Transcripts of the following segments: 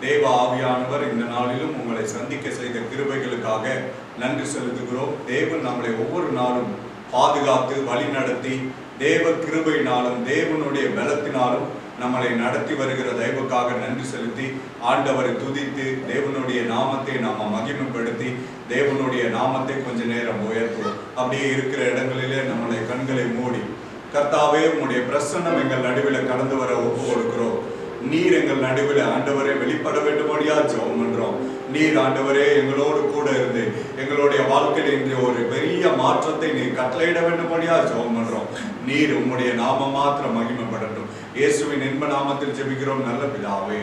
தேவ ஆவியானவர் இந்த நாளிலும் உங்களை சந்திக்க செய்த கிருபைகளுக்காக நன்றி செலுத்துகிறோம். தேவன் நம்மளை ஒவ்வொரு நாளும் பாதுகாத்து வழி நடத்தி தேவ கிருபையினாலும் தேவனுடைய பலத்தினாலும் நம்மளை நடத்தி வருகிற தெய்வக்காக நன்றி செலுத்தி ஆண்டவரை துதித்து தேவனுடைய நாமத்தை நாம மகிமைப்படுத்தி தேவனுடைய நாமத்தை கொஞ்ச நேரம் உயர்த்துவோம். அப்படியே இருக்கிற இடங்களிலே நம்மளை கண்களை மூடி, கர்த்தாவே உம்முடைய பிரசன்னம் எங்கள் நடுவில் கடந்து வர ஒப்பு கொடுக்கிறோம். நீர் எங்கள் நடுவில் ஆண்டவரே வெளிப்பட வேண்டும்படியா ஜெபம் பண்றோம். நீர் ஆண்டவரே எங்களோடு கூட இருந்து எங்களுடைய வாழ்க்கையில் இன்று ஒரு பெரிய மாற்றத்தை நீர் கட்டளையிட வேண்டும்படியா ஜெபம் பண்றோம். நீர் உம்முடைய நாம மாத்திரம் மகிமைப்படட்டும். இயேசுவின் இன்ப நாமத்தில் ஜெபிக்கிறோம் நல்ல பிதாவே.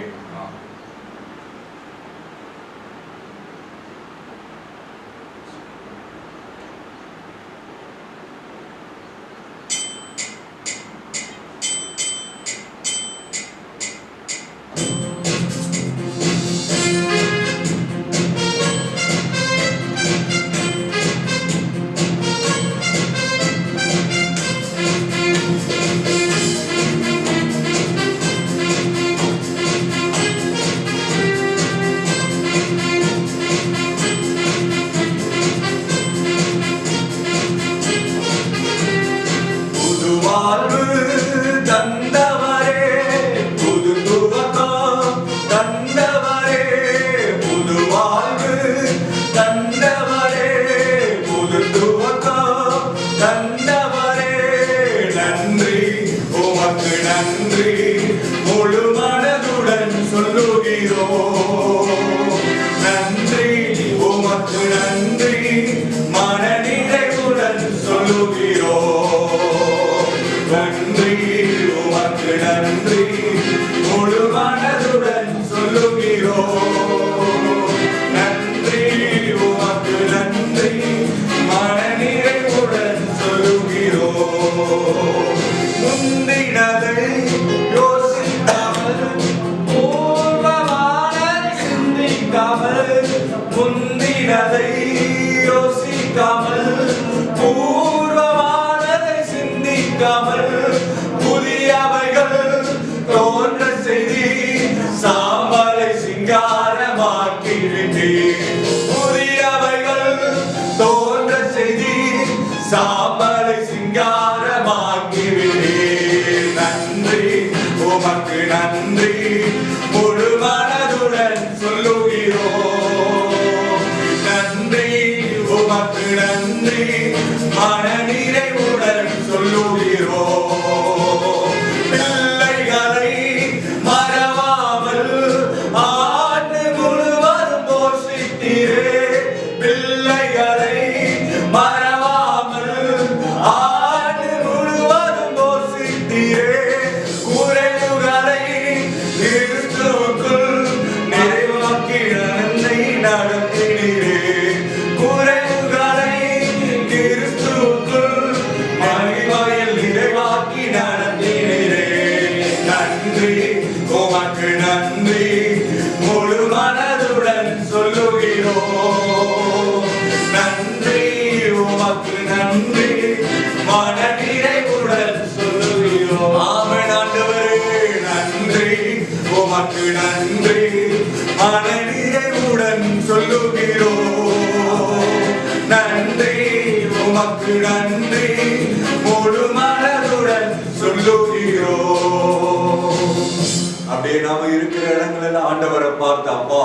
அப்படியே நாம இருக்கிற இடங்களில் ஆண்டவரை பார்த்து, அப்பா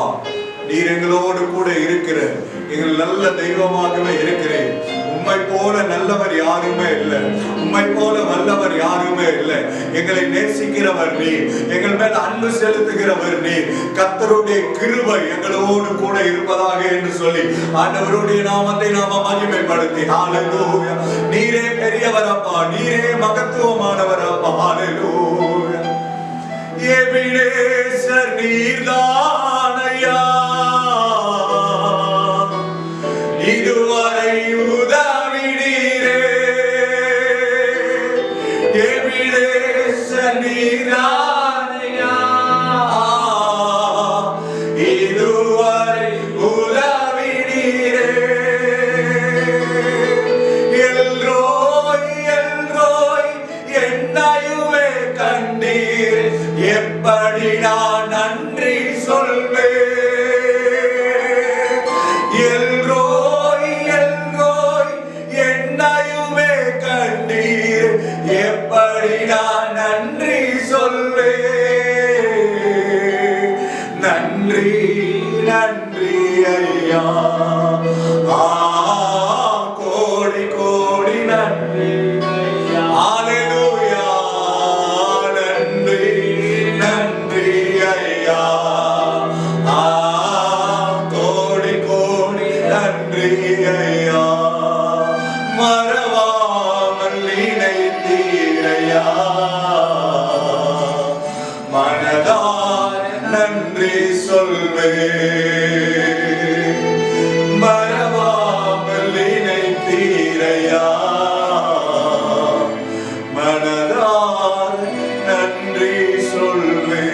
நீர் எங்களோடு கூட இருக்கிற எங்கள் நல்ல தெய்வமாகவே இருக்கிறேன். உம்மை போல நல்லவர் யாருமே இல்லை, உம்மை போல வல்லவர் யாருமே இல்லை. எங்களை நேசிக்கிறவர் நீர், எங்கள் மேல் அன்பு செலுத்துகிறவர் நீர். கர்த்தருடைய கிருபை எங்களோடு கூட இருப்பதாக என்று சொல்லி ஆண்டவருடைய நாமத்தை நாம மகிமைப்படுத்தி, ஹalleluya, நீரே பெரியவர் அப்பா, நீரே மகத்துவமானவர் அப்பா, ஹalleluya. எபினேசர் நீர்தானையா இதுவரை உதவினீரே. எபினேசர் நீர்தானையா இதுவரை உதவினீரே. எல்ரோய் எல்ரோய் என்னையுமே கண்டீர், எப்படி நான் நன்றி சொல்வேன். ஏசையா, மனதார நன்றி சொல்வே.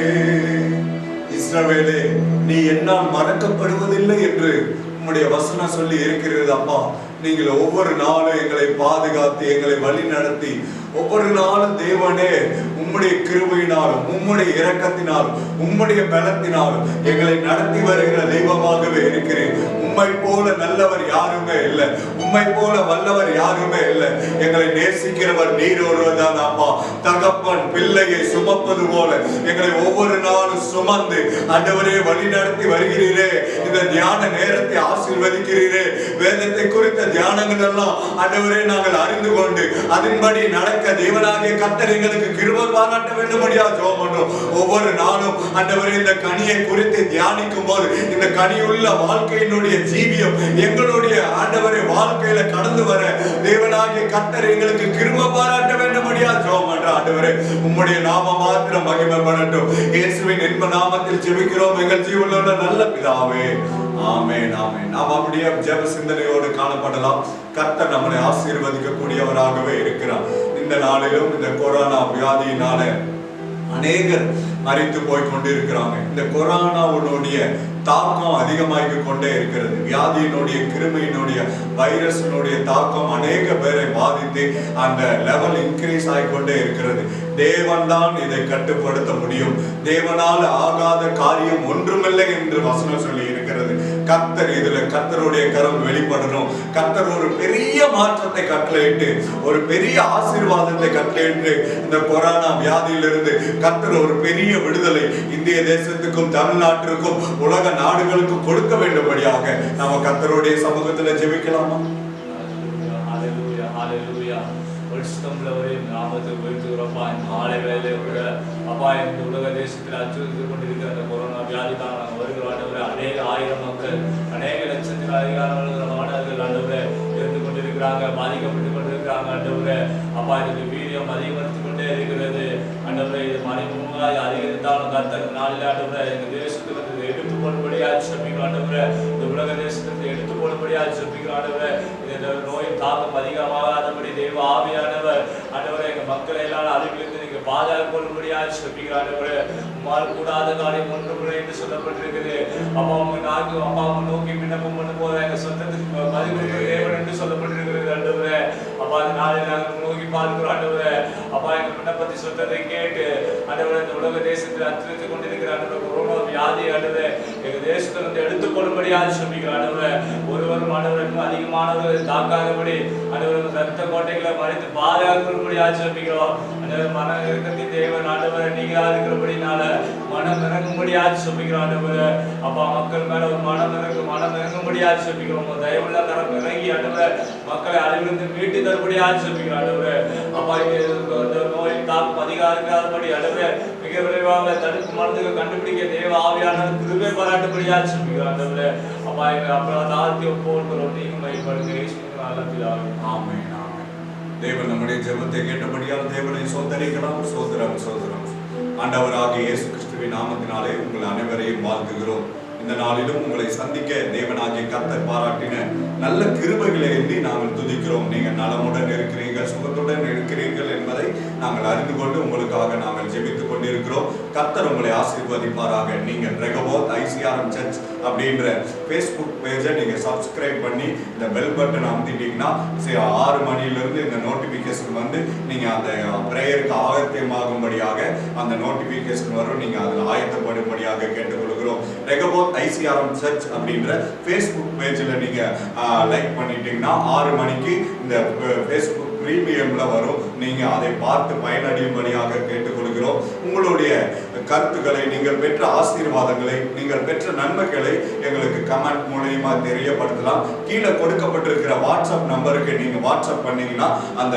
இஸ்ரவேலே, நீ என்னால் மறக்கப்படுவதில்லை என்று உம்முடைய வசனம் சொல்லி இருக்கிறது அப்பா. நீங்கள் ஒவ்வொரு நாளும் எங்களை பாதுகாத்து எங்களை வழி நடத்தி ஒவ்வொரு நாளும் தேவனே உம்முடைய கிருபையினாலும் உம்முடைய இரக்கத்தினாலும் உம்முடைய பலத்தினாலும் எங்களை நடத்தி வருகிற தெய்வமாகவே இருக்கிறேன். உம்மை போல நல்லவர் யாருமே இல்லை, உம்மை போல வல்லவர் யாருமே இல்லை. எங்களை நேசிக்கிறவர் நீர் ஒருவர்தான் அப்பா. தகப்பன் பிள்ளையை சுமப்பது போல எங்களை ஒவ்வொரு நாளும் சுமந்து ஆண்டவரே வழி நடத்தி வருகிறீரே. இந்த தியான நேரத்தை ஆசீர்வதிக்கிறீரே. வேதத்தை குறித்த தியானங்கள் எல்லாம் ஆண்டவரே நாங்கள் அறிந்து கொண்டு அதன்படி நடக்க தேவனாகிய கர்த்தர் எங்களுக்கு கிருபை பாராட்ட வேண்டும்படியா ஜெபம் பண்றோம். ஒவ்வொரு நாளும் ஆண்டவரே இந்த கனியை குறித்து தியானிக்கும் போது இந்த கனியுள்ள வாழ்க்கையினுடைய ஜீவியம் எங்களுடைய ஆண்டவரே வாழ்க்கையில கடந்து வர தேவனாகிய கர்த்தர் எங்களுக்கு கிருபை பாராட்ட வேண்டும்படியா ஜெபம் பண்றோம். ஆண்டவரே உம்முடைய நாம மாத்திரம் மகிமைப்படட்டும். இயேசுவின் இன்ப நாமத்தில் ஜெபிக்கிறோம் எங்கள் ஜீவனுள்ள நல்ல பிதாவே. ஆமென், ஆமென். நாம் அப்படியே ஜெப சிந்தனையோடு காணப்படலாம். கர்த்தர் நம்மை ஆசீர்வதிக்க கூடியவராகவே இருக்கிறார். இந்த நாளிலும் இந்த கொரோனா வியாதியினால அநேகர் மரித்து போய் கொண்டிருக்கிறாங்க. இந்த கொரோனாவுடைய தாக்கம் அதிகமாகி கொண்டே இருக்கிறது. வியாதியினுடைய கிருமியினுடைய வைரஸினுடைய தாக்கம் அநேக பேரை பாதித்து அந்த லெவல் இன்க்ரீஸ் ஆகிக்கொண்டே இருக்கிறது. தேவன் தான் இதை கட்டுப்படுத்த முடியும். தேவனால் ஆகாத காரியம் ஒன்றுமில்லை என்று வசனம் சொல்லி இருக்கிறது. கர்த்தர் இதுல கர்த்தருடைய கரம் வெளிப்படணும். கர்த்தர் ஒரு பெரிய மாற்றத்தை கட்டளையிட்டு ஒரு பெரிய ஆசீர்வாதத்தை கட்டளையிட்டு இந்த கொரோனா வியாதியிலிருந்து கர்த்தர் ஒரு பெரிய விடுதலை இந்திய தேசத்துக்கும் தமிழ்நாட்டிற்கும் உலக நாடுகளுக்கும் கொடுக்க வேண்டும்படியாக நாம கர்த்தருடைய சமூகத்துல ஜெபிக்கலாமா? அப்பா இந்த உலக தேசத்தில் அச்சுறுத்தி கொண்டிருக்கிற அந்த கொரோனா வியாதிக்காக நாங்கள் வருகிறோம். அநேக ஆயிரம் மக்கள் அநேக லட்சத்தில் அதிகாரங்கள் மாணவர்கள் ஆண்டவரை இருந்து கொண்டிருக்கிறாங்க, பாதிக்கப்பட்டு கொண்டிருக்கிறாங்க. ஆண்டவரை அப்பா இதுக்கு வீரியம் அதிகரித்து கொண்டே இருக்கிறது. ஆண்டவரை இது மறைமுகமாக அதிகரித்தாலும் கர்த்தர் நாளில் ஆண்டவரை எங்கள் தேசத்துக்கு எடுத்து போடும்படியாக சொல்லிக்கிறோம். ஆண்டவரை இந்த உலக தேசத்திற்கு எடுத்து போடும்படியாக சொல்லிக்கிறோம். ஆண்டவரை இந்த நோயின் தாக்கம் அதிகமாகாதபடி தெய்வ ஆவியானவர் ஆண்டவரை எங்கள் மக்களை எல்லாம் அறிவிலிருந்து நீங்கள் பாதுகாக்கொள்ளும்படியாக சொல்லிக்கிறோம். ஆண்டவரை உம்மால் கூடாத காரியம் ஒன்றுமுறை என்று சொல்லப்பட்டிருக்குது. அப்பா உங்க நாக்கு அப்பா உங்க நோக்கி விண்ணப்பம் பண்ணும் போது எங்கள் சொந்தத்துக்கு பதில் தேவன் என்று சொல்லப்பட்டிருக்கிறது. ஆண்டவரை அப்பா அந்த நாளில் நாங்கள் நோக்கி பார்க்கிறோம். ஆண்டவரை அப்பா எங்கள் விண்ணப்பத்தை சொந்தத்தை கேட்டு ஆண்டவரை இந்த உலக தேசத்தில் அச்சுறுத்தி கொண்டிருக்கிற ஆண்டவரை கொரோனா வியாதி ஆண்டவரை எங்கள் தேசத்திலிருந்து எடுத்துக்கொள்ளும்படியாக சொல்லிக்கிறோம். ஆண்டவரை ஒருவரும் ஆண்டவருக்கும் அதிகமானவர்கள் தாக்காதபடி ஆண்டவர்கள் ரத்த கோட்டைகளை மறைத்து பாதுகாக்கொள்ளும்படியாக சொல்லிக்கிறோம். ஆண்டவர் மன இறக்கத்தின் தேவன் ஆண்டவரை நீங்களா இருக்கிறபடினால மனம் இறங்கும்படியாக சொல்லிக்கிறோம். ஆண்டவரை அப்பா மக்கள் மேல ஒரு மனம் இறங்கும்படியாக சொல்லிக்கிறோம். தயவுள்ள கரம் இறங்கி ஆண்டவரை மக்களை அழிவிலிருந்து மீட்டு தரும்படியாக சொல்லிக்கிறோம். ஆண்டவரை அப்பா இந்த நோயின் தாக்கம் அதிகாரிக்காதபடி ஆண்டவரை மிக விரைவாக தடுப்பு மருந்துகள் கண்டுபிடிக்க தேவ ஆவியான கிருபை பாராட்டும்படியாக சொல்லிக்கிறோம். ஆண்டவரை அப்பா எங்க அப்புறம் தாழ்த்தி ஒப்புக்கொள்கிறோம். நீங்க மகிமைப்படுங்க. ஆமென், ஆமென். தேவன் நம்முடைய ஜெபத்தை கேட்டபடியால் தேவனை சோதரிக்கலாம். சோதரம் சோதரம். ஆண்டவராகிய இயேசு கிறிஸ்துவின் நாமத்தினாலே உங்கள் அனைவரையும் வாழ்த்துகிறோம். இந்த நாளிலும் உங்களை சந்திக்க தேவனாகிய கர்த்தர் பாராட்டின நல்ல கிருபைகளை எண்ணி நாங்கள் துதிக்கிறோம். நீங்கள் நலமுடன் இருக்கிறீர்கள், சுகத்துடன் இருக்கிறீர்கள் என்பதை நாங்கள் அறிந்து கொண்டு உங்களுக்காக நாங்கள் ஜெபித்துக் கொண்டிருக்கிறோம். கர்த்தர் உங்களை ஆசீர்வதிப்பாராக. நீங்கள் ரெகபோத் ஐசிஆர்எம் சர்ச் அப்படின்ற ஃபேஸ்புக் பேஜை நீங்கள் சப்ஸ்கிரைப் பண்ணி இந்த பெல் பட்டன் அமுத்திட்டீங்கன்னா 6 மணியிலிருந்து இந்த நோட்டிஃபிகேஷன் வந்து நீங்கள் அந்த ப்ரேயருக்கு ஆயத்தமாகும்படியாக அந்த நோட்டிஃபிகேஷன் வரும். நீங்கள் அதில் ஆயத்தப்படும்படியாக கேட்டுக்கொள்கிறோம். ரெகபோத் ஐசிஆர்எம் சர்ச் அப்படின்ற ஃபேஸ்புக் பேஜில் நீங்கள் லைக் பண்ணிட்டீங்கன்னா 6 மணிக்கு இந்த ஃபேஸ்புக் பிரீமியம்ல வரும். நீங்க அதை பார்த்து பயனடையும்படியாக கேட்டுக்கொள்கிறோம். உங்களுடைய கருத்துக்களை, நீங்கள் பெற்ற ஆசீர்வாதங்களை, நீங்கள் பெற்ற நன்மைகளை எங்களுக்கு கமெண்ட் மூலமா தெரியப்படுத்தலாம். கீழே கொடுக்கப்பட்டிருக்கிற வாட்ஸ்அப் நம்பருக்கு நீங்க வாட்ஸ்அப் பண்ணீங்கன்னா அந்த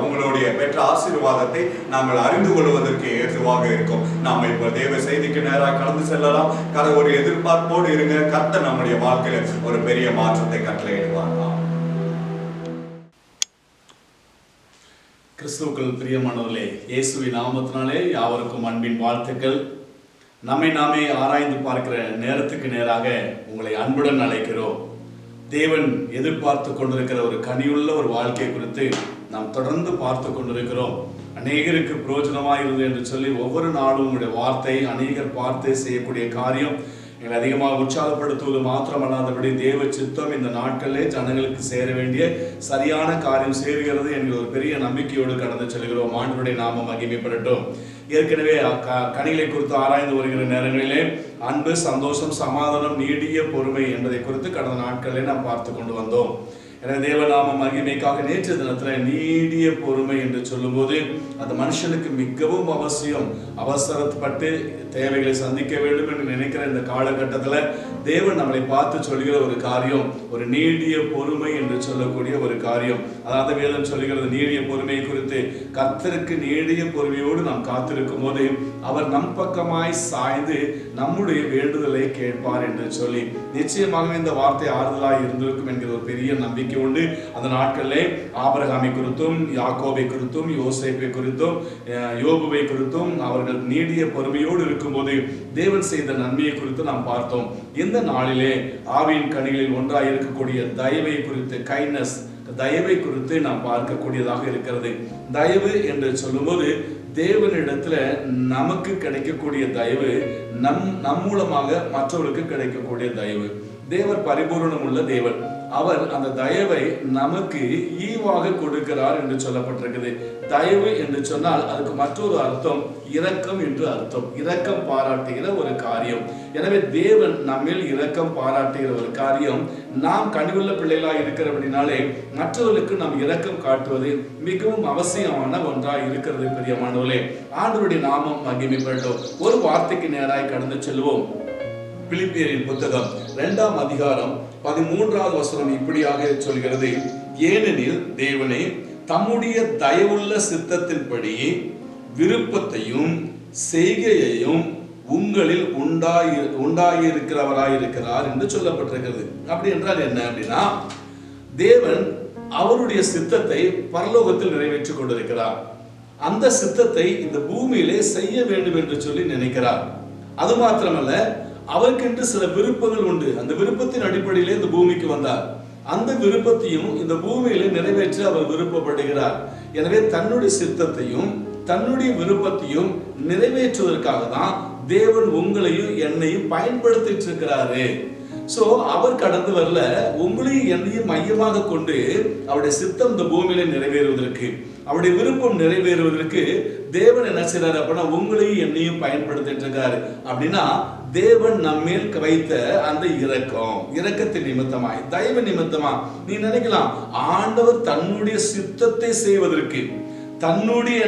உங்களுடைய பெற்ற ஆசீர்வாதத்தை நாங்கள் அறிந்து கொள்வதற்கு ஏதுவாக இருக்கும். நாம இப்ப தேவ செய்திக்கு நேராக கடந்து செல்லலாம். ஒரு எதிர்பார்ப்போடு இருங்க. கர்த்தர் நம்முடைய வாழ்க்கையில ஒரு பெரிய மாற்றத்தை கட்டளையிடுவார். கிறிஸ்துவுக்குள் பிரியமானவர்களே, இயேசுவின் நாமத்தினாலே யாவருக்கும் அன்பின் வாழ்த்துக்கள். நம்மை நாமே ஆராய்ந்து பார்க்கிற நேரத்துக்கு நேராக உங்களை அன்புடன் அழைக்கிறோம். தேவன் எதிர்பார்த்து கொண்டிருக்கிற ஒரு கனியுள்ள ஒரு வாழ்க்கை குறித்து நாம் தொடர்ந்து பார்த்து கொண்டிருக்கிறோம். அநேகருக்கு பிரயோஜனமாக இருந்தது என்று சொல்லி ஒவ்வொரு நாளும் உங்களுடைய வார்த்தை அநேகர் பார்த்து செய்யக்கூடிய காரியம் எங்களை அதிகமாக உற்சாகப்படுத்துவது மாத்திரமல்லாதபடி தேவ சித்தம் இந்த நாட்களிலே ஜனங்களுக்கு சேர வேண்டிய சரியான காரியம் சேருகிறது என்கிற ஒரு பெரிய நம்பிக்கையோடு கடந்து செல்கிறோம். ஆண்டவருடைய நாமம் மகிமைப்படட்டும். ஏற்கனவே கனிகளை குறித்து ஆராய்ந்து வருகிற நேரங்களிலே அன்பு, சந்தோஷம், சமாதானம், நீடிய பொறுமை என்பதை குறித்து கடந்த நாட்களிலே நாம் பார்த்து கொண்டு வந்தோம். எனவே தேவநாம மகிமைக்காக நேற்று தினத்தில் நீடிய பொறுமை என்று சொல்லும்போது அந்த மனுஷனுக்கு மிகவும் அவசியம். அவசரப்பட்டு தேவைகளை சந்திக்க வேண்டும் என்று நினைக்கிற இந்த காலகட்டத்தில் தேவன் நம்மளை பார்த்து சொல்கிற ஒரு காரியம் ஒரு நீடிய பொறுமை என்று சொல்லக்கூடிய ஒரு காரியம். அதாவது வேதம் சொல்லுகிறது நீடிய பொறுமை குறித்து, கர்த்தருக்கு நீடிய பொறுமையோடு நாம் காத்திருக்கும் போது அவர் நம் பக்கமாய் சாய்ந்து நம்முடைய வேண்டுதலை கேட்பார் என்று சொல்லி நிச்சயமாகவே இந்த வார்த்தை ஆறுதலாய் இருந்திருக்கும் என்கிற ஒரு பெரிய நம்பிக்கை உண்டு. அந்த நாட்களிலே ஆபிரகாமை குறித்தும், யாக்கோபை குறித்தும், யோசேப்பை குறித்தும், யோபுவை குறித்தும் அவர்கள் நீடிய பொறுமையோடு இருக்கும்போது தேவன் செய்த நன்மையை குறித்து நாம் பார்த்தோம். இந்த நாளிலே ஆவியின் கனிகளில் ஒன்றாக இருக்கக்கூடிய தயவை குறித்து, கைண்ட்னஸ், தயவை குறித்து நாம் பார்க்கக்கூடியதாக இருக்கிறது. தயவு என்று சொல்லும்போது தேவனிடத்துல நமக்கு கிடைக்கக்கூடிய தயவு நம் மூலமாக மற்றவர்களுக்கு கிடைக்கக்கூடிய தயவு. தேவர் பரிபூரணம் உள்ள தேவன். அவர் அந்த தயவை நமக்கு ஈவாக கொடுக்கிறார் என்று சொல்லப்பட்டிருக்குது. தயவு என்று சொன்னால் அதுக்கு மற்றொரு அர்த்தம் இரக்கம் என்று அர்த்தம். இரக்கம் பாராட்டுகிற ஒரு காரியம். எனவே தேவன் நம்மேல் இரக்கம் பாராட்டுகிற ஒரு காரியம். நாம் கனிவுள்ள பிள்ளைகளாக இருக்கிறபடினாலே மற்றவர்களுக்கு நாம் இரக்கம் காட்டுவது மிகவும் அவசியமான ஒன்றாக இருக்கிறது. பிரியமானவர்களே, ஆண்டவருடைய நாமம் மகிமைப்படட்டும். ஒரு வார்த்தைக்கு நேராய் கடந்து செல்வோம். பிலிப்பியரின் புத்தகம் 2ஆம் அதிகாரம் 13வது வசனம் இப்படியாக சொல்கிறது: ஏனெனில் தேவனே தம்முடைய தயவுள்ள சித்தத்தின்படி விருப்பத்தையும் செய்கையையும் உங்களில் உண்டாயிருக்கிறவராயிருக்கிறார் என்று சொல்லப்பட்டிருக்கிறது. அப்படி என்றால் என்ன அப்படின்னா, தேவன் அவருடைய சித்தத்தை பரலோகத்தில் நிறைவேற்றிக் கொண்டிருக்கிறார். அந்த சித்தத்தை இந்த பூமியிலே செய்ய வேண்டும் என்று சொல்லி நினைக்கிறார். அது மாத்திரமல்ல, அவருக்கென்று சில விருப்பங்கள் உண்டு. அந்த விருப்பத்தின் அடிப்படையிலே இந்த பூமிக்கு வந்தார். அந்த விருப்பத்தையும் இந்த பூமியிலே நிறைவேற்ற அவர் விருப்பப்படுகிறார். எனவே தன்னுடைய சித்தத்தையும் தன்னுடைய விருப்பத்தையும் நிறைவேற்றுவதற்காக தான் தேவன் உங்களையும் என்னையும் பயன்படுத்திட்டு இருக்கிறாரு. சோ அவர் கடந்து வரல, உங்களையும் என்னையும் மையமாக கொண்டு அவருடைய சித்தம் இந்த பூமியில நிறைவேறுவதற்கு, அவருடைய விருப்பம் நிறைவேறுவதற்கு தேவன் என்ன செய்யறாரு அப்படின்னா உங்களையும் என்னையும் பயன்படுத்திட்டு இருக்காரு. அப்படின்னா தேவன் நம்மேல் வைத்த அந்த இரக்கத்தின் நிமித்தமாய், தயவு நிமித்தமா நீ நினைக்கலாம், ஆண்டவர் தன்னுடைய சித்தத்தை செய்வதற்கு, தன்னுடைய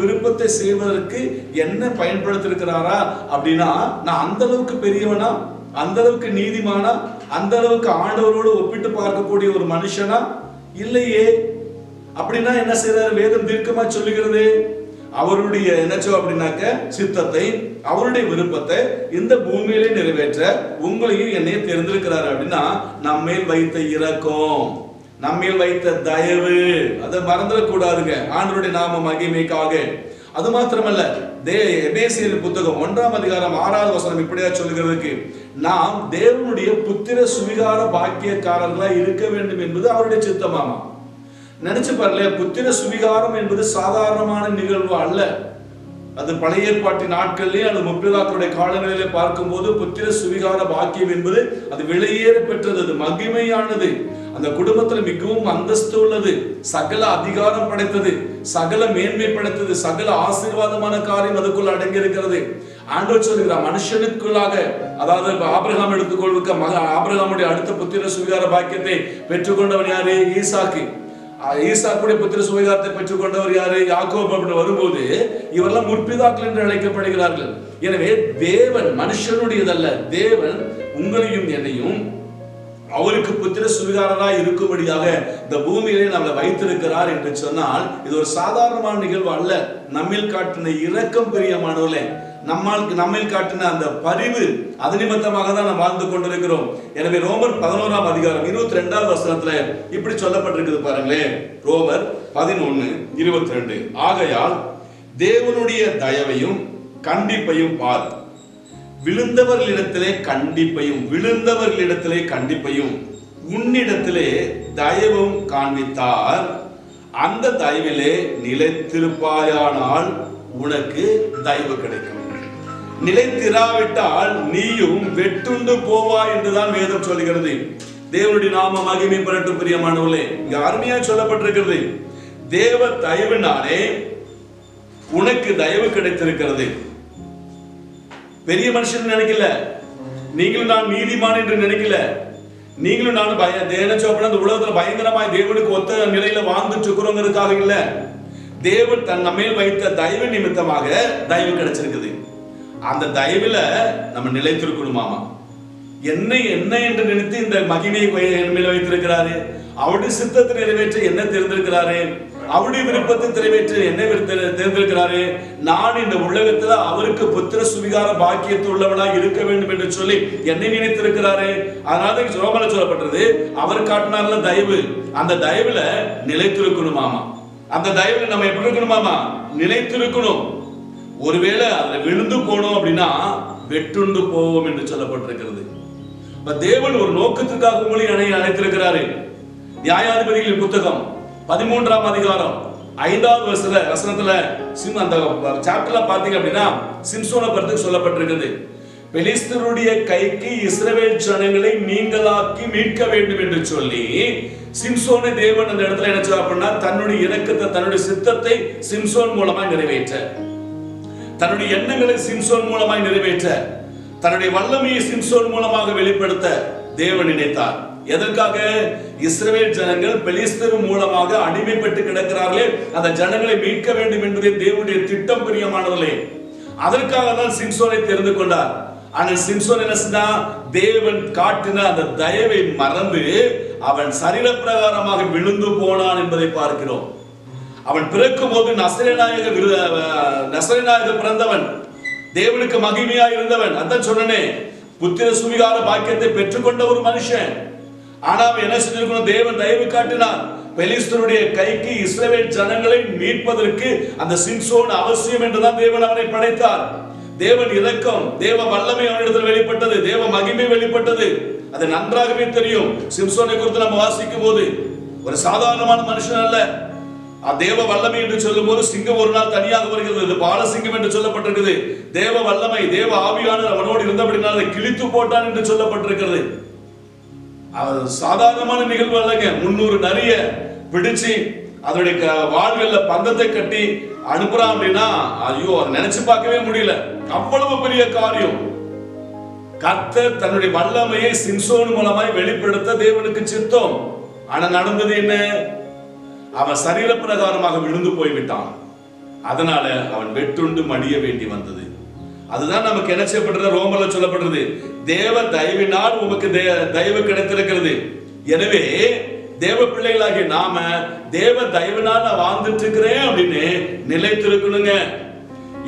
விருப்பத்தை செய்வதற்கு என்ன பயன்படுத்திருக்கிறாரா அப்படின்னா, நான் அந்த அளவுக்கு பெரியவனா, அந்த அளவுக்கு நீதிமானா, அந்த அளவுக்கு ஆண்டவரோடு ஒப்பிட்டு பார்க்கக்கூடிய ஒரு மனுஷனா? இல்லையே. அப்படின்னா என்ன செய்யறாரு? வேதம் தீர்க்கமா சொல்லுகிறது, அவருடைய அப்படின்னாக்க சித்தத்தை, அவருடைய விருப்பத்தை இந்த பூமியிலே நிறைவேற்ற உங்களையும் என்னையும் தெரிந்திருக்கிறாரு. அப்படின்னா நம்மேல் வைத்த இரக்கம், நம்மேல் வைத்த தயவு, அதை மறந்துடக்கூடாதுங்க ஆண்டவருடைய நாம மகிமைக்காக. அது மாத்திரமல்ல, எபேசியர் புத்தகம் 1ஆம் அதிகாரம் 6வது வசனம் இப்படியா சொல்லுகிறதுக்கு, நாம் தேவனுடைய புத்திர சுவிகார பாக்கியக்காரர்களா இருக்க வேண்டும் என்பது அவருடைய சித்தமாமா. நினைச்சு பாருல, புத்திர சுவிகாரம் என்பது சாதாரணமான நிகழ்வு அல்ல. அது பழைய ஏற்பாட்டின் நாட்களிலே அல்லது முற்பிதாக்களுடைய காலங்களிலே பார்க்கும் போது புத்திர சுவிகார பாக்கியம் என்பது அது விலையேற பெற்றது, அது மகிமையானது, அந்த குடும்பத்துல மிகவும் அந்தஸ்து உள்ளது, சகல அதிகாரம் படைத்தது, சகல மேன்மை படைத்தது, சகல ஆசீர்வாதமான காரியம் அதுக்குள்ள அடங்கி இருக்கிறது. ஆண்டவர் சொல்கிறார், மனுஷனுக்குள்ளாக, அதாவது ஆபிரகாம் எடுத்துக்கொள்ளுக்க ஆபிரகாமுடைய அடுத்த புத்திர சுவிகார பாக்கியத்தை பெற்றுக்கொண்டவன் யாரு? ஈசாக்கு. ஈசாக்குடைய புத்திர சுவிகாரத்தை பெற்றுக் கொண்டவர் யாரு? யாக்கோபு. அப்படின்னு வரும்போது இவரெல்லாம் முற்பிதாக்கள் என்று அழைக்கப்படுகிறார்கள். எனவே தேவன் மனுஷனுடையதல்ல, தேவன் உங்களையும் என்னையும் அவருக்கு புத்திர சுவிகாரராய் இருக்கும்படியாக இந்த பூமியிலே நம்மளை வைத்திருக்கிறார் என்று சொன்னால் இது ஒரு சாதாரணமான நிகழ்வு அல்ல. நம்மில் காட்டின இரக்கம் பிரியமானவர்களே, நம்மில் காட்டின அந்த பரிவு, அது நிமித்தமாக தான் நாம் வாழ்ந்து கொண்டிருக்கிறோம். எனவே ரோமர் 11ஆம் அதிகாரம் 22வது வசனத்துல இப்படி சொல்லப்பட்டிருக்குது பாருங்களேன். ரோமர் 11:22, ஆகையால் தேவனுடைய தயவையும் கண்டிப்பையும் பார், விழுந்தவர்களிடத்திலே கண்டிப்பையும் உன்னிடத்திலே தயவும் காண்பித்தார், அந்த தயவிலே நிலைத்திருப்பாயானால் உனக்கு தயவு கிடைக்கும். நிலைத்திராவிட்டால் நீயும் வெட்டுண்டு போவாய் என்றுதான் வேதம் சொல்கிறது. தேவனுடைய நாம மகிமை பெறட்டும். பிரியமானவர்களே, இங்க அருமையா சொல்லப்பட்டிருக்கிறது, தேவ தயவினாலே உனக்கு தயவு கிடைத்திருக்கிறது. பெரிய மனுஷன் நினைக்கல, நீங்களும் நான் நீதிமான் என்று நினைக்கல, நீங்களும் நான் இந்த உலகத்துல பயங்கரமாய் தேவனுக்கு ஒத்த நிலையில வாழ்ந்துட்டு இருக்கிறோங்கிறதுக்காக இல்ல, தேவன் தன் நம்மேல் வைத்த தயவு நிமித்தமாக தயவு கிடைச்சிருக்குது. அந்த தயவுல நம்ம நிலைத்திருக்கணுமாமா. என்ன என்ன என்று நினைத்து இந்த மகிமையை மேல் வைத்திருக்கிறாரு, அவருடைய சித்தத்தை நிறைவேற்ற என்ன தெரிந்திருக்கிறாரு, அவருடைய விருப்பத்தை நிறைவேற்ற என்ன தெரிந்திருக்கிறாரு. நான் இந்த உலகத்துல அவருக்கு புத்திர சுவிகார பாக்கியத்து உள்ளவனாக இருக்க வேண்டும் என்று சொல்லி என்னை நினைத்திருக்கிறாரு. அதனால ரோமல சொல்லப்பட்டது, அவர் காட்டினார்ல தயவு, அந்த தயவுல நிலைத்திருக்கணுமாமா. அந்த தயவுல நம்ம எப்படி இருக்கணுமாமா? நிலைத்திருக்கணும். ஒருவேளை அதுல விழுந்து போனோம் அப்படின்னா வெட்டுண்டு போவோம் என்று சொல்லப்பட்டிருக்கிறது. தேவன் ஒரு நோக்கத்துக்காக உங்களை அழைத்திருக்கிறாரு. நியாயாதிபதிகளின் புத்தகம் 13ஆம் அதிகாரம் 5வது வசனத்துல அந்த சாப்டர்ல பாத்தீங்க அப்படின்னா சிம்சோனை பற்றி சொல்லப்பட்டிருக்கிறது. பெலிஸ்தருடைய கைக்கு இஸ்ரவேல் ஜனங்களை நீங்களாக்கி மீட்க வேண்டும் என்று சொல்லி சிம்சோனை தேவன் அந்த இடத்துல என்ன செய்ய அப்படின்னா தன்னுடைய இரக்கத்தை, தன்னுடைய சித்தத்தை சிம்சோன் மூலமா நிறைவேற்ற, தன்னுடைய எண்ணங்களை சிம்சோன் மூலமாய் நிறைவேற்ற, தன்னுடைய வல்லமையை சிம்சோன் மூலமாக வெளிப்படுத்த தேவன் நினைத்தார். எதற்காக? இஸ்ரவேல் ஜனங்கள் பெலிஸ்தர் மூலமாக அடிமைப்பட்டு கிடக்கிறார்களே, அந்த ஜனங்களை மீட்க வேண்டும் என்பதே தேவனுடைய திட்டம். பிரியமானவர்களே, அதற்காக தான் சிம்சோனை தெரிந்து கொண்டார். ஆனால் சிம்சோன் என்ன செய்தா? தேவன் காட்டின அந்த தயவை மறந்து அவன் சரீர பிரகாரமாக விழுந்து போனான் என்பதை பார்க்கிறோம். அவன் பிறக்கும் போது நசரேனாயாக பிறந்தவன், தேவனுக்கு மகிமையாக இருந்தவன். அதான் சொன்னனே, புத்திர சுவிகார பாக்கியத்தை பெற்றுக்கொண்ட ஒரு மனுஷன். ஆனா அவன் என்ன செஞ்சிருக்கணும்? தேவன் தயவு காட்டினார். பெலிஸ்தருடைய கைக்கு இஸ்ரவேல் ஜனங்களை மீட்பதற்கு அந்த சிம்சோன் அவசியம் என்றுதான் தேவன் அவனை படைத்தார். தேவன் இரக்கம், தேவ வல்லமை அவனிடத்தில் வெளிப்பட்டது, தேவ மகிமை வெளிப்பட்டது. அது நன்றாகவே தெரியும். சிம்சோனை குறித்து நம்ம வாசிக்கும் போது ஒரு சாதாரணமான மனுஷன் அல்ல. தேவ வல்லமை என்று சொல்லும் போது சிங்கம் ஒரு நாள் தனியாக வருகிறது, பாலசிங்கம் என்று சொல்லப்பட்டிருக்கிறது. தேவ வல்லமை, தேவ ஆவியானவர் அவனோடு இருந்தபடினால் அதை கிழித்து போட்டான் என்று சொல்லப்பட்டிருக்கிறது. சாதாரணமான நிகழ்வு அல்லங்க. 300 நரிய பிடிச்சு அதனுடைய வாழ்வியல்ல பந்தத்தை கட்டி அனுப்புறான் அப்படின்னா ஐயோ, அதை நினைச்சு பார்க்கவே முடியல. அவ்வளவு பெரிய காரியம். கர்த்தர் தன்னுடைய வல்லமையை சிம்சோன் மூலமாய் வெளிப்படுத்த தேவனுக்கு சித்தம். ஆனா நடந்தது என்ன? அவன் சரீர பிரகாரமாக விழுந்து போய்விட்டான். அதனால அவன் வெட்டுண்டு மடிய வேண்டி வந்தது. அதுதான் நமக்கு என்ன செய்யப்படுறது? ரோமர்ல சொல்லப்படுறது, தேவ தயவினால் உமக்கு தயவு கிடைத்திருக்கிறது. எனவே தேவ பிள்ளைகளாகிய நாம தேவ தயவினால் நான் வாழ்ந்துட்டு இருக்கிறேன் அப்படின்னு நிலைத்திருக்கணுங்க.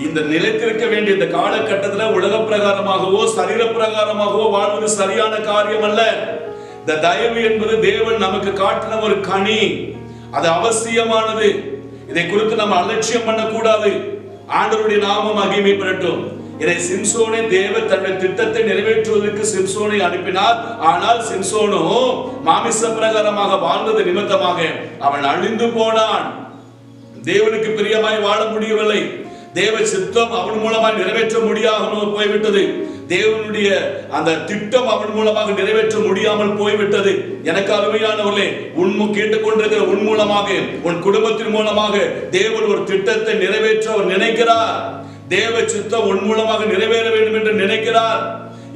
இந்த நிலைத்திருக்க வேண்டிய இந்த காலகட்டத்துல உலக பிரகாரமாகவோ சரீர பிரகாரமாகவோ வாழ்வது சரியான காரியம் அல்ல. இந்த தயவு என்பது தேவன் நமக்கு காட்டின ஒரு கனி, அது அவசியமானது. இதை குறித்து நம்ம அலட்சியம் பண்ணக்கூடாது. ஆண்டவருடைய நாமம் மகிமை பெறட்டும். இதை சிம்சோனை தேவன் தன்னுடைய திட்டத்தை நிறைவேற்றுவதற்கு சிம்சோனை அனுப்பினார். ஆனால் சிம்சோனோ மாமிச பிரகாரமாக வாழ்ந்தது நிமித்தமாக அவன் அழிந்து போனான். தேவனுக்கு பிரியமாய் வாழ முடியவில்லை. தேவ சித்தம் அவன் மூலமாய் நிறைவேற்ற முடியாமல் போய்விட்டது. தேவனுடைய அந்த திட்டம் அவன் மூலமாக நிறைவேற்ற முடியாமல் போய்விட்டது. எனக்கு அருமையானவர்களே, கேட்டுக்கொண்டிருக்கிற உன் மூலமாக, உன் குடும்பத்தின் மூலமாக தேவன் ஒரு திட்டத்தை நிறைவேற்ற அவர் நினைக்கிறார். தேவ சித்தம் உன் மூலமாக நிறைவேற வேண்டும் என்று நினைக்கிறார்.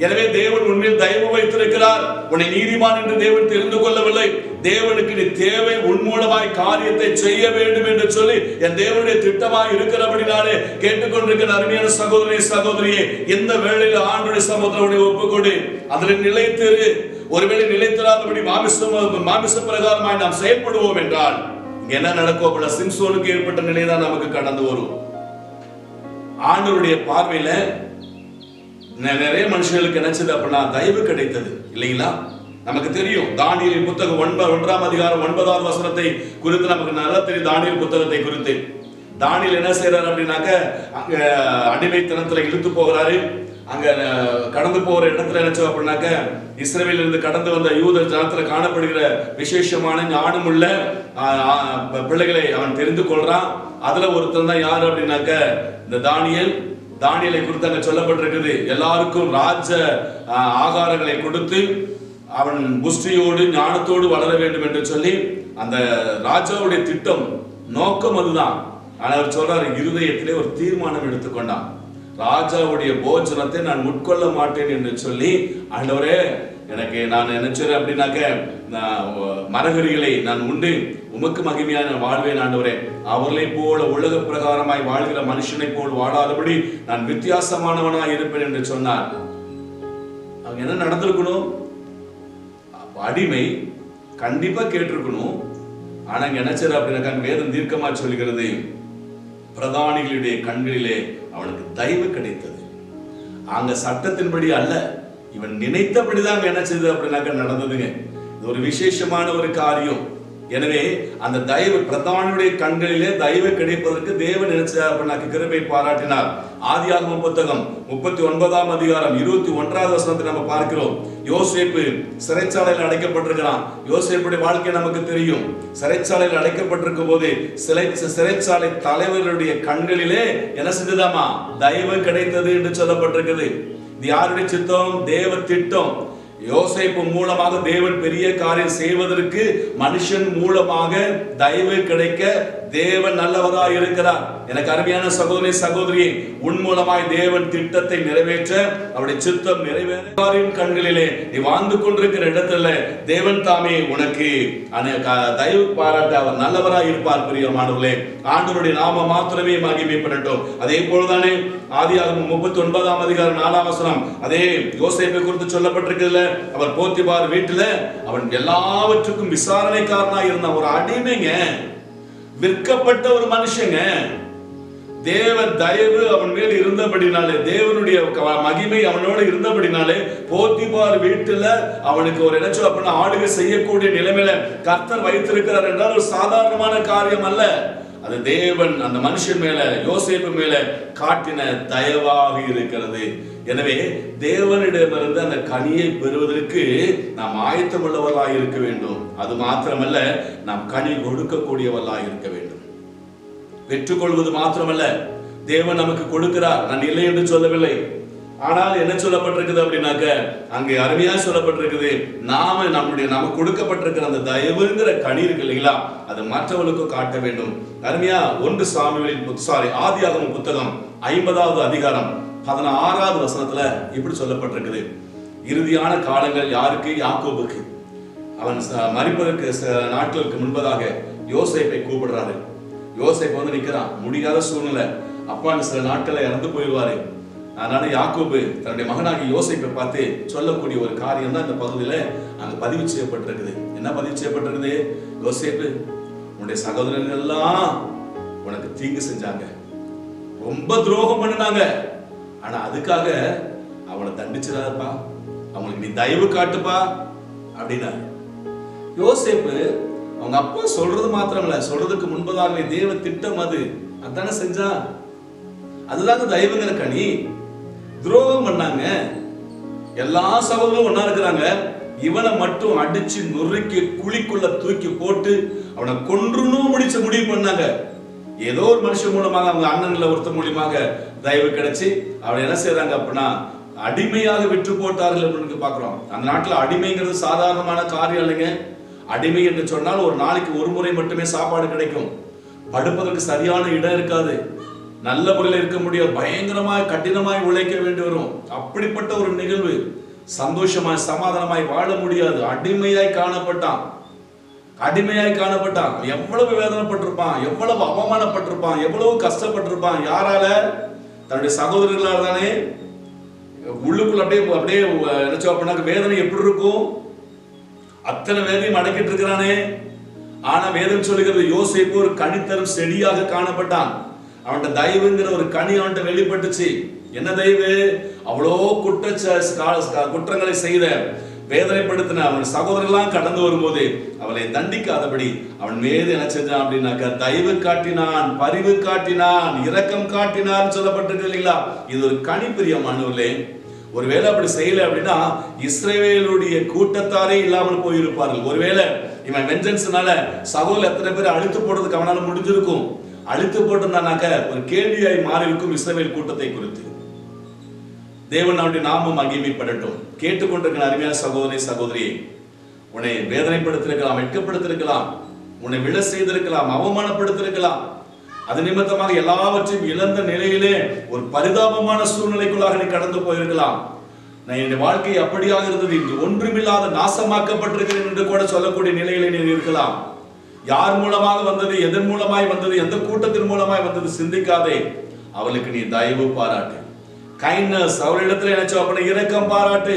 எனவே தேவன் உன்மேல் தயவு வைத்திருக்கிறார். உன்னை நீதிமான் என்று தேவன் தெரிந்து கொள்ளவில்லை. தேவனுக்கு நீ தேவை உன் மூலமாய் காரியத்தை செய்ய வேண்டும் என்று சொல்லி என் தேவனுடைய திட்டமாய் இருக்கிறபடினாலே கேட்டுக்கொண்டிருக்கிற அருமையான சகோதரி சகோதரியே, இந்த வேளையில் ஆண்டவருடைய சமுத்திரத்தை ஒப்புக்கொண்டு அதில் நிலைத்திரு. ஒருவேளை நிலைத்திராதபடி மாமிச பிரகாரமாய் நாம் செயல்படுவோம் என்றால் என்ன நடக்கும்? சிம்சோனுக்கு ஏற்பட்ட நிலைதான் நமக்கு கடந்து வரும். ஆண்டவருடைய பார்வையில நிறைய மனுஷர்களுக்கு நினைச்சது அப்படின்னா தயவு கிடைத்தது இல்லைங்களா? நமக்கு தெரியும். தானியேலின் புத்தகம் 1ஆம் அதிகாரம் 9வது வசனத்தை குறித்து நமக்கு நல்லா தெரியும். தானியேல் புத்தகத்தை குறித்து தானியேல் என்ன செய்யறாரு அப்படின்னாக்க அங்க அடிமைத்தனத்துல இழுத்து போகிறாரு. அங்க கடந்து போற இடத்துல நினைச்சோம் அப்படின்னாக்க இஸ்ரவேலில் இருந்து கடந்து வந்த யூத ஜனத்துல காணப்படுகிற விசேஷமான ஞானமுள்ள பிள்ளைகளை அவன் தெரிந்து கொள்றான். அதுல ஒருத்தன் தான் யாரு அப்படின்னாக்க இந்த தானியேலை குறித்து அங்க சொல்லப்பட்டிருக்குது. எல்லாருக்கும் ராஜ ஆகாரங்களை கொடுத்து அவன் புஷ்டியோடு ஞானத்தோடு வளர வேண்டும் என்று சொல்லி அந்த ராஜாவுடைய திட்டம் நோக்கம் அதுதான். ஆனா அவர் சொல்றாரு, இருதயத்திலே ஒரு தீர்மானம் எடுத்துக்கொண்டான், ராஜாவுடைய போஜனத்தை நான் உட்கொள்ள மாட்டேன் என்று சொல்லி, ஆண்டவரே எனக்கு நான் நினைச்சேன் அப்படின்னாக்க மரகரிகளை நான் உண்டு உமக்கு மகிமையான வாழ்வேன் ஆண்டவரே, அவர்களை போல உலக பிரகாரமாய் வாழ்கிற மனுஷனை போல் வாழாதபடி நான் வித்தியாசமானவனாய் இருப்பேன் என்று சொன்னார். அவங்க என்ன நடந்திருக்கணும்? அடிமை கண்டிப்பா கேட்டிருக்கணும். ஆனா இங்க நினைச்சாரு அப்படின்னாக்க வேதம் தீர்க்கமா சொல்கிறது, பிரதானிகளுடைய கண்களிலே அவனுக்கு தயவு கிடைத்தது. அங்க சட்டத்தின்படி அல்ல, இவன் நினைத்தபடிதான் என்ன செய்தது அப்படின்னாக்க நடந்ததுங்க. இது ஒரு விசேஷமான ஒரு காரியம். எனவே அந்த தயவு, பிரதானியுடைய கண்களிலே தயவு கிடைப்பதற்கு தேவன் நினைச்சார் அப்படின்னாக்க கிருபை பாராட்டினார். ஆதியாகமம் புத்தகம் 39ஆம் அதிகாரம் 21வது வசனத்தை நம்ம பார்க்கிறோம். யோசேப்பு சிறைச்சாலையில் அடைக்கப்பட்டிருக்கிறான். யோசேப்புடைய வாழ்க்கை நமக்கு தெரியும். சிறைச்சாலையில் அடைக்கப்பட்டிருக்கும் போது சிறைச்சாலை தலைவர்களுடைய கண்களிலே என்ன செஞ்சதாமா? தயவு கிடைத்தது என்று சொல்லப்பட்டிருக்கிறது. இது யாருடைய சித்தம்? தேவ திட்டம். யோசேப்பு மூலமாக தேவன் பெரிய காரியம் செய்வதற்கு மனுஷன் மூலமாக தயவு கிடைக்க தேவன் நல்லவராய் இருக்கிறார். எனக்கு அருமையான சகோதரி சகோதரி, உன் மூலமாய் தேவன் திட்டத்தை நிறைவேற்ற அவருடைய சித்தம் நிறைவேற கண்களிலே நீ வாழ்ந்து கொண்டிருக்கிற இடத்துல தேவன் தாமே உனக்கு தயவு பாராட்ட அவர் நல்லவராய் இருப்பார். பிரியமானவர்களே, ஆண்டவருடைய நாம மாத்திரமே மகிமைப்படட்டும். அதே போலதானே ஆதியாகமம் 39ஆம் அதிகாரம் 4ஆம் வசனம் அதே யோசேப்பை குறித்து சொல்லப்பட்டிருக்கிறதுல, அவர் போத்திபார் வீட்டுல அவன் எல்லாவற்றுக்கும் விசாரணைக்காரனாய் இருந்த ஒரு அடிமைங்க, விற்கப்பட்ட ஒரு மனுஷங்க. தேவ தயவு அவன் மேல் இருந்தபடினாலே, தேவனுடைய மகிமை அவனோட இருந்தபடினாலே போத்திபார் வீட்டுல அவனுக்கு ஒரு நினைச்சோ அப்படின்னா ஆளுகை செய்யக்கூடிய நிலைமையில கர்த்தர் வைத்திருக்கிறார் என்றால் ஒரு சாதாரணமான காரியம் அல்ல. அது தேவன் அந்த மனுஷன் மேல, யோசேப்பு மேல காட்டின தயவாக இருக்கிறது. எனவே தேவனிடமிருந்து அந்த கனியை பெறுவதற்கு நாம் ஆயத்தம் உள்ளவர்களாக இருக்க வேண்டும். அது மாத்திரமல்ல, நாம் கனி கொடுக்கக்கூடியவர்களாக இருக்க வேண்டும். பெற்றுக்கொள்வது மாத்திரமல்ல, தேவன் நமக்கு கொடுக்கிறார், நான் இல்லை என்று சொல்லவில்லை. ஆனால் என்ன சொல்லப்பட்டிருக்குது அப்படின்னாக்க அங்கே அருமையா சொல்லப்பட்டிருக்குது, நமக்கு கொடுக்கப்பட்டிருக்கிற அந்த தயவுங்கிற கனி இருக்கு இல்லைங்களா, அது மற்றவர்களுக்கும் காட்ட வேண்டும். அருமையா ஆதியாகமம் புத்தகம் 50ஆவது அதிகாரம் 16ஆவது வசனத்துல இப்படி சொல்லப்பட்டிருக்குது. இறுதியான காலங்கள் யாருக்கு? யாக்கோபுக்கு. அவன் மரிப்பதற்கு நாட்களுக்கு முன்பதாக யோசேப்பை கூப்பிடுறாரு. யோசேப்பு வந்து நிக்கிறான், முடியாத சூழ்நிலை, அப்பான்னு சில நாட்களை இறந்து போயிடுவாரு. அதனால யாக்கோபு தன்னுடைய மகனாகி யோசேப்பை பார்த்து சொல்லக்கூடிய ஒரு காரியம் தான் இந்த பகுதியில அங்க பதிவு செய்யப்பட்டிருக்குது. என்ன பதிவு செய்யப்பட்டிருக்குது? யோசேப்பு, உன்னுடைய சகோதரர்கள் எல்லாம் உனக்கு தீங்கு செஞ்சாங்க, ரொம்ப துரோகம் பண்ணினாங்க, ஆனா அதுக்காக அவனை தண்டிச்சிடாதப்பா, அவங்களுக்கு நீ தயவு காட்டுப்பா அப்படின்னா. யோசேப்பு அவங்க அப்பா சொல்றது மாத்திரம் இல்ல, சொல்றதுக்கு முன்பதாக தேவ திட்டம் அதானே செஞ்சா. அதுதாங்க தயவுங்கிற கனி. துரோகம் பண்ணாங்க, எல்லா சகோதரர்களும் ஒன்னா இருக்கிறாங்க, இவனை மட்டும் அடிச்சு நொறுக்கி குழிக்குள்ள தூக்கி போட்டு அவனை கொன்றுணும் முடிவு பண்ணாங்க. ஏதோ ஒரு மனுஷன் மூலமாக, அவங்க அண்ணன்ல ஒருத்தர் மூலமாக தயவு கிடைச்சி அவனை என்ன செய்யறாங்க அப்படின்னா அடிமையாக விற்று போட்டார்கள் அப்படின்னு பாக்குறோம். அந்த நாட்டுல அடிமைங்கிறது சாதாரணமான காரியம் இல்லைங்க. அடிமை என்று சொன்னால் ஒரு நாளைக்கு ஒரு முறை மட்டுமே சாப்பாடு கிடைக்கும், படுப்பதற்கு சரியான இடம் இருக்காது, நல்ல முறையில் இருக்க முடியாது, பயங்கரமாய் கடினமாய் உழைக்க வேண்டி வரும். அப்படிப்பட்ட ஒரு நிகழ்வு. சந்தோஷமாய் சமாதானமாய் வாழ முடியாது. அடிமையாய் காணப்பட்டான். எவ்வளவு வேதனைப்பட்டிருப்பான், எவ்வளவு அவமானப்பட்டிருப்பான், எவ்வளவு கஷ்டப்பட்டிருப்பான். யாரால? தன்னுடைய சகோதரர்களால் தானே. உள்ளுக்குள்ள அப்படியே நினைச்சோம் அப்படின்னா வேதனை எப்படி இருக்கும்? அத்தனை வேதனையும் அடக்கிட்டு இருக்கிறானே. ஆனா வேதம் சொல்லுகிறது, யோசேப்பு ஒரு கனித்தரும் செடியாக காணப்பட்டான். அவன்கிட்ட தயவுங்கிற ஒரு கனி அவன்கிட்ட வெளிப்பட்டுச்சு. என்ன தயவு? அவ்வளோ குற்றங்களை செய்த வேதனைப்படுத்தின அவன் சகோதரர்களாம் கடந்து வரும்போது அவளை தண்டிக்காதபடி அவன் மீது என்ன செஞ்சான் அப்படின்னாக்க தயவு காட்டினான், பரிவு காட்டினான், இரக்கம் காட்டினான் சொல்லப்பட்டிருக்கு இல்லைங்களா? இது ஒரு கனிப்பிரியமானவர்களே. ஒருவேளை அப்படி செய்யல அப்படின்னா இஸ்ரவேலுடைய கூட்டத்தாரே இல்லாமல் போயிருப்பார்கள். ஒருவேளை இவன் வெஞ்சன்ஸ்னால சகோதரர் எத்தனை பேர் அழித்து போடுறதுக்கு அவனால முடிஞ்சிருக்கும். அழித்து போட்டிருந்தானாக்க ஒரு கேள்வியாய் மாறி இருக்கும் இஸ்ரவேல் கூட்டத்தை குறித்து. தேவன் அவருடைய நாமம் மகிமைப்படட்டும். கேட்டுக்கொண்டிருக்கிற அருமையான சகோதரி சகோதரியை, உன்னை வேதனைப்படுத்திருக்கலாம், வெட்கப்படுத்திருக்கலாம், உன்னை விழ செய்திருக்கலாம், அவமானப்படுத்திருக்கலாம். அது நிமித்தமாக எல்லாவற்றையும் இழந்த நிலையிலே ஒரு பரிதாபமான சூழ்நிலைக்குள்ளாக நீ கடந்து போயிருக்கலாம். நான் என்னுடைய வாழ்க்கை அப்படியாக இருந்தது, இன்று ஒன்றுமில்லாத நாசமாக்கப்பட்டிருக்கிறேன் என்று கூட சொல்லக்கூடிய நிலையிலே நீ இருக்கலாம். யார் மூலமாக வந்தது, எதன் மூலமாய் வந்தது, எந்த கூட்டத்தின் மூலமாய் வந்தது சிந்திக்காதே. அவளுக்கு நீ தயவு பாராட்டு, கைண்ட்னஸ், அவளிடத்தில் நினைச்சோம் அப்படி இரக்கம் பாராட்டு.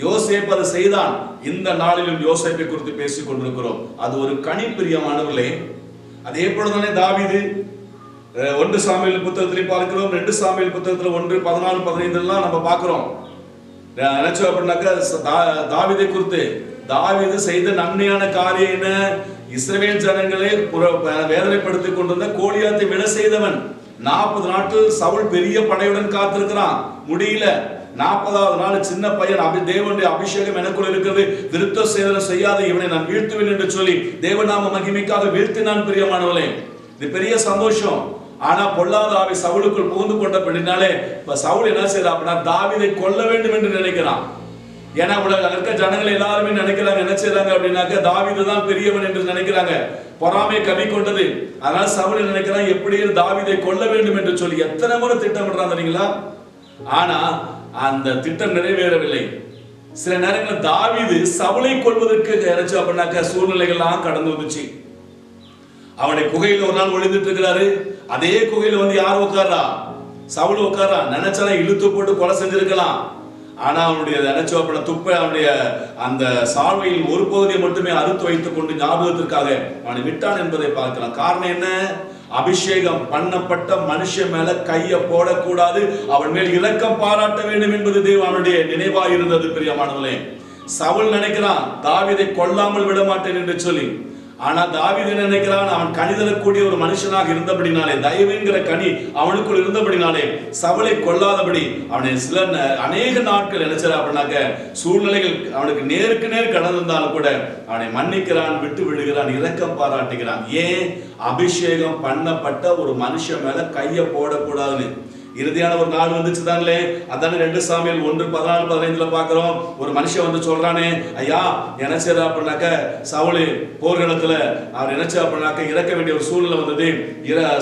யோசேப்பு அதை செய்தான். இந்த நாளிலும் யோசேப்பை குறித்து பேசிக் கொண்டிருக்கிறோம். அது ஒரு கனிப்பிரியமானவர்களே. அதே போலதானே தாவீது 1 சாமுவேல் புத்தகத்திலே பார்க்கிறோம், 2 சாமுவேல் புத்தகத்துல 1, 14, 15 நம்ம பார்க்கிறோம். நினைச்சோம் அப்படின்னாக்க தாவீதை குறித்து தாவீது செய்த நன்மையான காரியம் என்ன? இஸ்ரவேல் ஜனங்களை வேதனைப்படுத்திக் கொண்டிருந்த கோலியாத்தை விட செய்தவன். 40 நாட்கள் சவுல் பெரிய படையுடன் காத்திருக்கிறான், முடியல. 40வது நாள் சின்ன பையன், தேவனுடைய அபிஷேகம் எனக்குள் இருக்கிறது, விருத்த சேதனம் செய்யாத இவனை நான் வீழ்த்துவேன் என்று சொல்லி தேவநாம மகிமைக்காக வீழ்த்தினான். பிரியமானவளே, இது பெரிய சந்தோஷம். ஆனா பொல்லாத ஆவி சவுலுக்குள் புகுந்து கொண்ட பின்னாலே சவுல் என்ன செய்யறான் அப்படின்னா தாவீதை கொல்ல வேண்டும் என்று நினைக்கிறான். ஏன்னா உலக இருக்க ஜனங்கள் எல்லாருமே நினைக்கிறாங்க, என்ன செய்யறாங்க அப்படின்னாக்க தாவீது தான் பெரியவன் என்று நினைக்கிறாங்க. பொறாமை கவி கொண்டது. அதனால சவுல் நினைக்கிறான் எப்படியும் தாவீதை கொல்ல வேண்டும் என்று சொல்லி எத்தனை முறை திட்டமிடுறான் தெரியுங்களா? ஆனா அந்த திட்டம் நிறைவேறவில்லை. சில நேரங்களில் தாவீது சவுலை கொள்வதற்கு நினைச்சு அப்படின்னாக்க சூழ்நிலைகள்லாம் கடந்து வந்துச்சு. அவனை குகையில ஒரு நாள் ஒளிந்துட்டு இருக்கிறாரு. அதே குகையில வந்து யார் உட்காரா? சவுல் உட்காரா. நினைச்சாலும் இழுத்து போட்டு கொலை செஞ்சிருக்கலாம். ஆனா அவனுடைய நினைச்சோப்பன துப்ப அவனுடைய அந்த சால்வையில் ஒரு பகுதியை மட்டுமே அறுத்து வைத்துக் கொண்டு ஞாபகத்திற்காக அவனை விட்டான் என்பதை பார்க்கலாம். காரணம் என்ன? அபிஷேகம் பண்ணப்பட்ட மனுஷன் மேல கைய போடக்கூடாது, அவன் மேல் இரக்கம் பாராட்ட வேண்டும் என்பது தேவனுடைய நினைவா இருந்தது. பிரியமானவர்களே, சவுல் நினைக்கிறான் தாவீதை கொல்லாமல் விட மாட்டேன் என்று சொல்லி. ஆனா தாவீது நினைக்கிறான் அவன் கனி தரக்கூடிய ஒரு மனுஷனாக இருந்தபடினாலே, தயவுங்கிற கனி அவனுக்குள் இருந்தபடினாலே சவுலை கொல்லாதபடி அவனை அநேக நாட்கள் நினைச்சார் அப்படின்னாக்க சூழ்நிலைகள் அவனுக்கு நேருக்கு நேர் கடந்திருந்தாலும் கூட அவனை மன்னிக்கிறான், விட்டு விடுகிறான், இரக்கம் பாராட்டுகிறான். ஏன்? அபிஷேகம் பண்ணப்பட்ட ஒரு மனுஷன் மேல கைய போடக்கூடாதுன்னு. இறுதியான ஒரு நாள் வந்துச்சு தாங்களே. அதான 2 சாமுவேல் 1, 14, 15 பார்க்கிறோம். ஒரு மனுஷன் வந்து சொல்றானே, ஐயா என்ன செய்யறா அப்படின்னாக்க சவுலு போர்க்களத்துல அவர் நினைச்சா அப்படின்னாக்க இறக்க வேண்டிய ஒரு சூழ்நிலை வந்தது,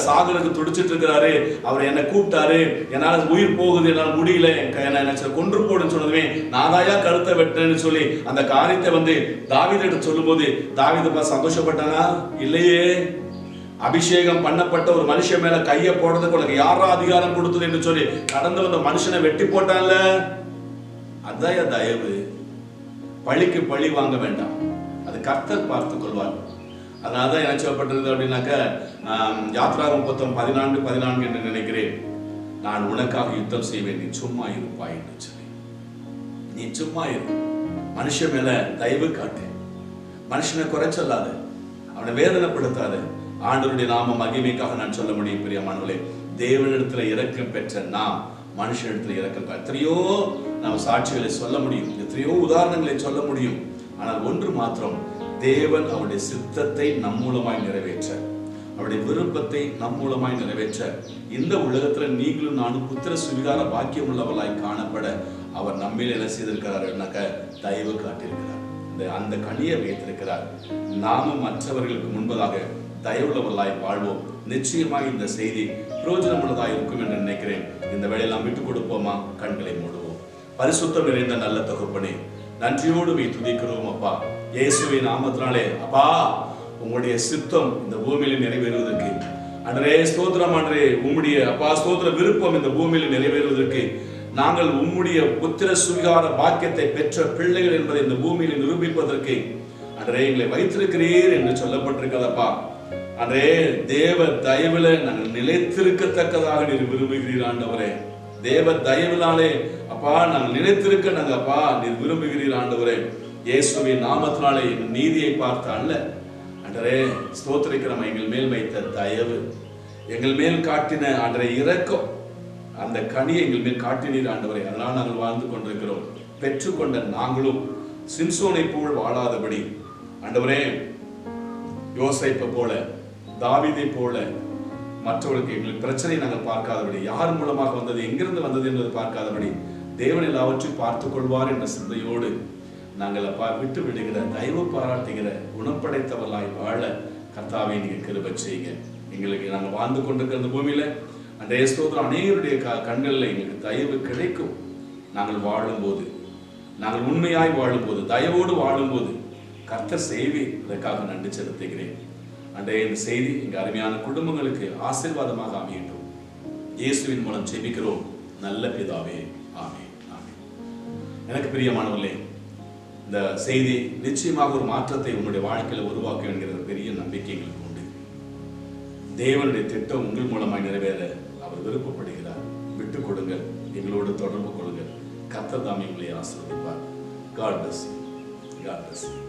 சாகருக்கு துடிச்சிட்டு இருக்கிறாரு, அவர் என்னை கூப்பிட்டாரு, என்னால உயிர் போகுது, என்னால் முடியல, என்ன கொன்று போடுன்னு சொன்னதுமே நான் தாயா கழுத்தை வெட்டேன்னு சொல்லி அந்த காரியத்தை வந்து தாவீதிட்ட சொல்லும் போது தாவீது சந்தோஷப்பட்டானா? இல்லையே. அபிஷேகம் பண்ணப்பட்ட ஒரு மனுஷன் மேல கைய போடுறதுக்கு உனக்கு யாரா அதிகாரம் கொடுத்தது என்று சொல்லி கடந்து வந்த மனுஷனை வெட்டி போட்டான்ல. அதான் தயவு. பழிக்கு பழி வாங்க வேண்டாம், அது கர்த்தர் பார்த்துக் கொள்வார். அதனாலதான் என்ன சொல்லப்பட்டிருந்தது அப்படின்னாக்க யாத்ராகமம் 14:14 என்று நினைக்கிறேன், நான் உனக்காக யுத்தம் செய்வேன், நீ சும்மா இருப்பாய் என்று சொல்லி. நீ சும்மா இரு, மனுஷன் மேல தயவு காட்டு, மனுஷனை குறை சொல்லாத, அவனை வேதனைப்படுத்தாத. ஆண்டவருடைய நாம மகிமைக்காக நான் சொல்ல முடியும். பிரியமானவர்களே, தேவனிடத்துல இரக்கம் பெற்ற நாம் மனுஷனிடத்துல இரக்கம் எத்தனையோ நாம் சாட்சிகளை சொல்ல முடியும், எத்தனையோ உதாரணங்களை சொல்ல முடியும். ஆனால் ஒன்று மாத்திரம், தேவன் அவருடைய சித்தத்தை நம் மூலமாய் நிறைவேற்ற, அவருடைய விருப்பத்தை நம் மூலமாய் நிறைவேற்ற இந்த உலகத்துல நீங்களும் நானும் புத்திர சுவிகார பாக்கியம் உள்ளவர்களாய் காணப்பட அவர் நம்மில் என்ன செய்திருக்கிறார்? தயவு காட்டியிருக்கிறார், அந்த கனியை வைத்திருக்கிறார். நாமும் மற்றவர்களுக்கு முன்பதாக தயவுள்ளவர்களாய் வாழ்வோம். நிச்சயமாக இந்த செய்தி பிரயோஜனம் உள்ளதாக இருக்கும் என்று நினைக்கிறேன். இந்த வேளையெல்லாம் விட்டுக் கொடுப்போமா? கண்களை மூடுவோம். பரிசுத்தம் நிறைந்த நல்ல தகப்பனே, நன்றியோடு வை துதிக்கிறோம் அப்பா. இயேசுவின் நாமத்தினாலே அப்பா, உங்களுடைய சித்தம் இந்த பூமியில நிறைவேறுவதற்கு அன்றே ஸ்தோத்திரம். அன்றே உம்முடைய அப்பா ஸ்தோத்திர விருப்பம் இந்த பூமியில நிறைவேறுவதற்கு நாங்கள் உம்முடைய புத்திர சுவிகார பாக்கியத்தை பெற்ற பிள்ளைகள் என்பதை இந்த பூமியில் நிரூபிப்பதற்கு அன்றே எங்களை வைத்திருக்கிறீர் என்று சொல்லப்பட்டிருக்கிறதப்பா. அன்றே தேவ தயவுல நாங்கள் நிலைத்திருக்கத்தக்கதாக நீர் விரும்புகிறீர் ஆண்டவரே. தேவ தயவினாலே அப்பா நாங்கள் நினைத்திருக்க நாங்க அப்பா நீர் விரும்புகிறீர் ஆண்டவரே. இயேசுவின் நாமத்தினாலே என் நீதியை பார்த்த அல்ல ஆண்டவரே, ஸ்தோத்திரிக்கிறோம். எங்கள் மேல் வைத்த தயவு, எங்கள் மேல் காட்டின ஆண்டவரே இரக்கம், அந்த கனியை எங்கள் மேல் காட்டினீர் ஆண்டவரே. அதனால் நாங்கள் வாழ்ந்து கொண்டிருக்கிறோம். பெற்றுக்கொண்ட நாங்களும் சிம்சோனை போல் வாழாதபடி ஆண்டவரே, யோசேப்பை போல, தாவீதை போல மற்றவர்களுக்கு எங்களுக்கு பிரச்சனை நாங்கள் பார்க்காதபடி, யார் மூலமாக வந்தது, எங்கிருந்து வந்தது என்பதை பார்க்காதபடி தேவன் எல்லாவற்றையும் பார்த்துக் கொள்வார் என்ற சிந்தையோடு நாங்கள் அப்பா விட்டு விடுகிற, தயவு பாராட்டுகிற, குணப்படைத்தவர்களாய் வாழ கர்த்தாவை நீங்க கிருபை செய்யுங்க. எங்களுக்கு நாங்கள் வாழ்ந்து கொண்டிருக்கிற அந்த பூமியில அந்த ஸ்தோத்திரம் அநேகருடைய கண்களில் எங்களுக்கு தயவு கிடைக்கும். நாங்கள் வாழும்போது, நாங்கள் உண்மையாய் வாழும்போது, தயவோடு வாழும்போது கர்த்தர் செய்வி. அதற்காக நன்றி செலுத்துகிறேன். அன்றைய இந்த செய்தி எங்க அருமையான குடும்பங்களுக்கு ஆசீர்வாதமாக அமையட்டும். இயேசுவின் மூலம் ஜெபிக்கிறோம் நல்ல பிதாவே, ஆமென், ஆமென். எனக்கு பிரியமானவர்களே, இந்த செய்தி நிச்சயமாக ஒரு மாற்றத்தை உங்களுடைய வாழ்க்கையில உருவாக்கும் என்கிற பெரிய நம்பிக்கை எங்களுக்கு உண்டு. தேவனுடைய திட்டம் உங்கள் மூலமாய் நிறைவேற அவர் விருப்பப்படுகிறார். விட்டுக் கொடுங்கள், எங்களோடு தொடர்பு கொள்ளுங்கள். கர்த்தர் தாமே உங்களை ஆசீர்வதிப்பார். God bless you. God bless you.